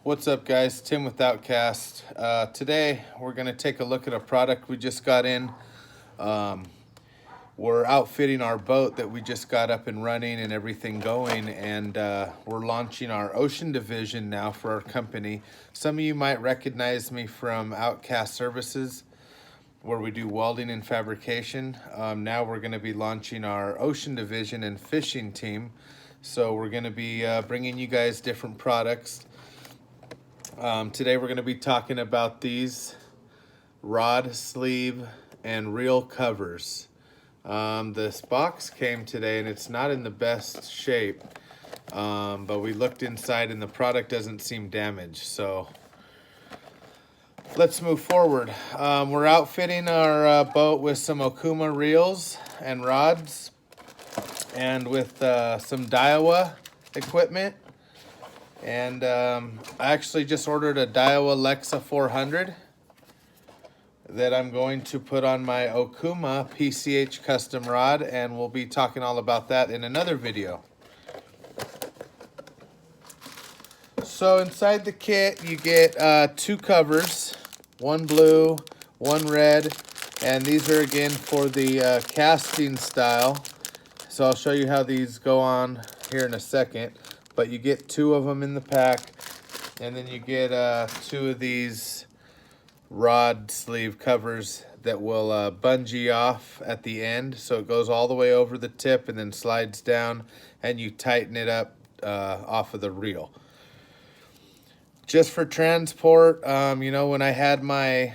What's up, guys? Tim with Outcast. Today we're going to take a look at a product we just got in. We're outfitting our boat that we just got up and running and everything going, and we're launching our ocean division now for our company. Some of you might recognize me from Outcast Services, where we do welding and fabrication. Now we're going to be launching our ocean division and fishing team. So we're going to be bringing you guys different products. Today we're going to be talking about these rod, sleeve, and reel covers. This box came today and it's not in the best shape, but we looked inside and the product doesn't seem damaged. So let's move forward. We're outfitting our boat with some Okuma reels and rods and with some Daiwa equipment. And I actually just ordered a Daiwa Lexa 400 that I'm going to put on my Okuma PCH custom rod, and we'll be talking all about that in another video. So inside the kit you get two covers, one blue, one red, and these are again for the casting style. So I'll show you how these go on here in a second. But you get two of them in the pack, and then you get two of these rod sleeve covers that will bungee off at the end, so it goes all the way over the tip and then slides down, and you tighten it up off of the reel. Just for transport, you know, when I had my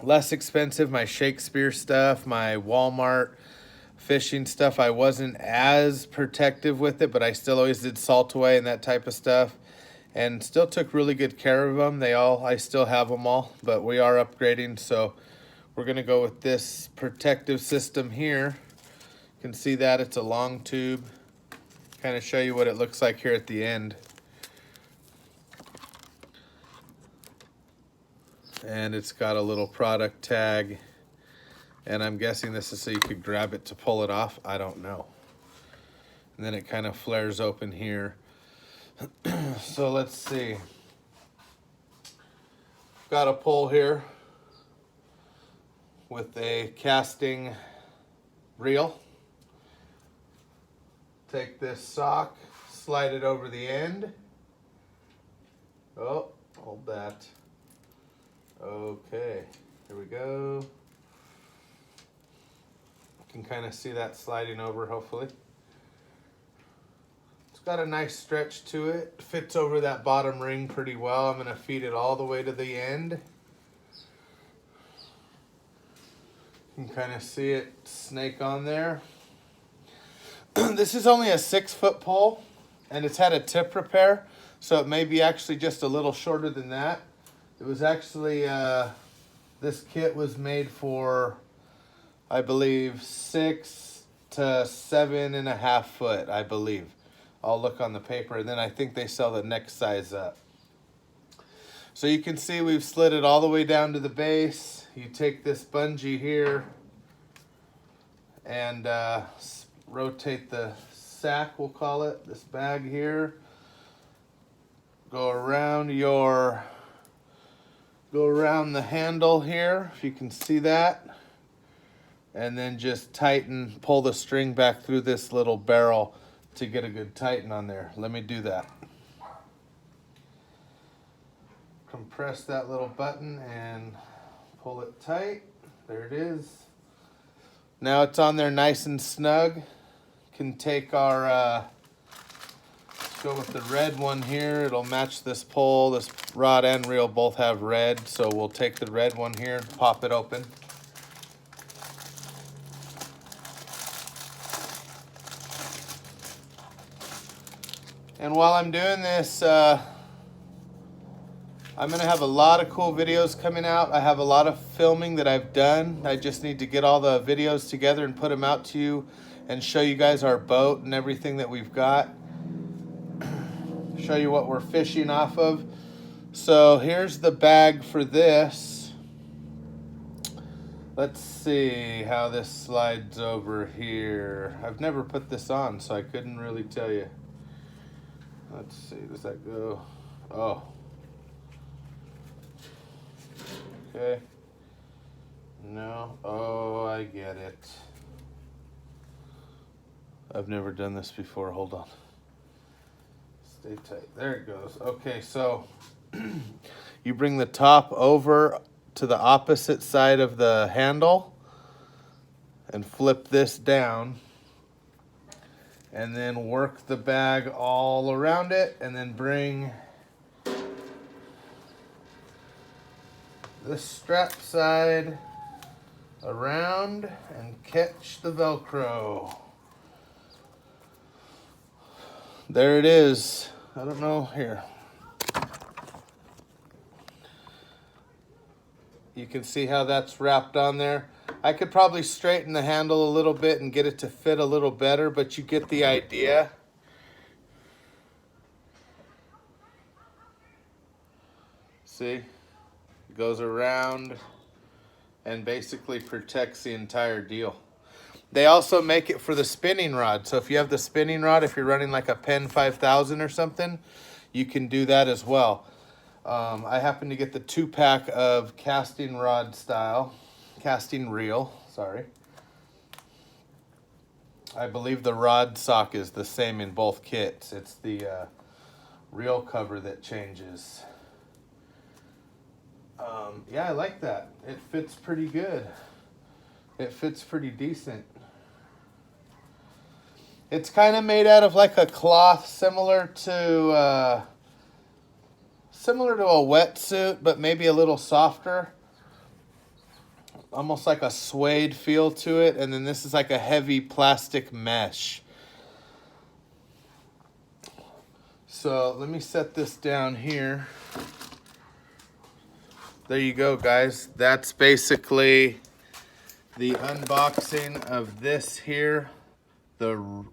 less expensive, my Shakespeare stuff, my Walmart fishing stuff, I wasn't as protective with it, but I still always did salt away and that type of stuff, and still took really good care of them. I still have them all, but we are upgrading, so we're gonna go with this protective system here. You can see that it's a long tube. Kind of show you what it looks like here at the end. And it's got a little product tag. And I'm guessing this is so you could grab it to pull it off. I don't know. And then it kind of flares open here. So let's see. Got a pole here with a casting reel. Take this sock, slide it over the end. Oh, hold that. Okay, here we go. Can kind of see that sliding over, hopefully. It's got a nice stretch to it. Fits over that bottom ring pretty well. I'm going to feed it all the way to the end. You can kind of see it snake on there. This is only a 6-foot pole, and it's had a tip repair, so it may be actually just a little shorter than that. It was actually, this kit was made for, I believe, 6 to 7.5 foot, I believe. I'll look on the paper, and then I think they sell the next size up. So you can see we've slid it all the way down to the base. You take this bungee here and rotate the sack, we'll call it, this bag here. Go around the handle here, if you can see that. And then just tighten, pull the string back through this little barrel to get a good tighten on there. Let me do that. Compress that little button and pull it tight. There it is. Now it's on there nice and snug. Can take our, let's go with the red one here. It'll match this pole. This rod and reel both have red, so we'll take the red one here and pop it open. And while I'm doing this, I'm going to have a lot of cool videos coming out. I have a lot of filming that I've done. I just need to get all the videos together and put them out to you and show you guys our boat and everything that we've got. Show you what we're fishing off of. So here's the bag for this. Let's see how this slides over here. I've never put this on, so I couldn't really tell you. Let's see, does that go? Oh, Okay. No. Oh, I get it. I've never done this before. Hold on. Stay tight. There it goes. Okay, so you bring the top over to the opposite side of the handle and flip this down. And then work the bag all around it, and then bring this strap side around and catch the Velcro. There it is. I don't know, here. You can see how that's wrapped on there. I could probably straighten the handle a little bit and get it to fit a little better, but you get the idea. See? It goes around and basically protects the entire deal. They also make it for the spinning rod. So if you have the spinning rod, if you're running like a Penn 5000 or something, you can do that as well. I happen to get the 2-pack of casting rod style, casting reel, sorry. I believe the rod sock is the same in both kits. It's the reel cover that changes. Yeah, I like that. It fits pretty good. It fits pretty decent. It's kind of made out of like a cloth similar to a wetsuit, but maybe a little softer. Almost like a suede feel to it. And then this is like a heavy plastic mesh. So let me set this down here. There you go, guys. That's basically the unboxing of this here. The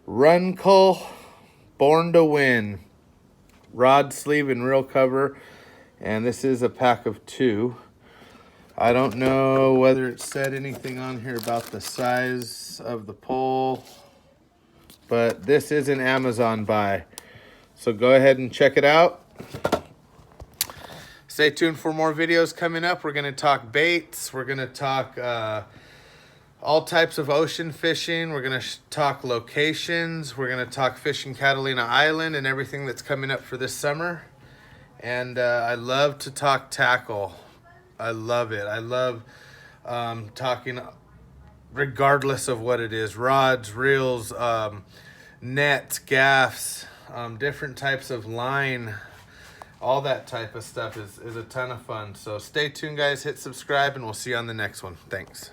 Runkel Born to Win rod sleeve and reel cover. And this is a pack of 2. I don't know whether it said anything on here about the size of the pole, but this is an Amazon buy. So go ahead and check it out. Stay tuned for more videos coming up. We're going to talk baits. We're going to talk all types of ocean fishing. We're going to talk locations. We're going to talk fishing Catalina Island and everything that's coming up for this summer. And I love to talk tackle. I love it. I love talking regardless of what it is. Rods, reels, nets, gaffs, different types of line. All that type of stuff is a ton of fun. So stay tuned, guys. Hit subscribe, and we'll see you on the next one. Thanks.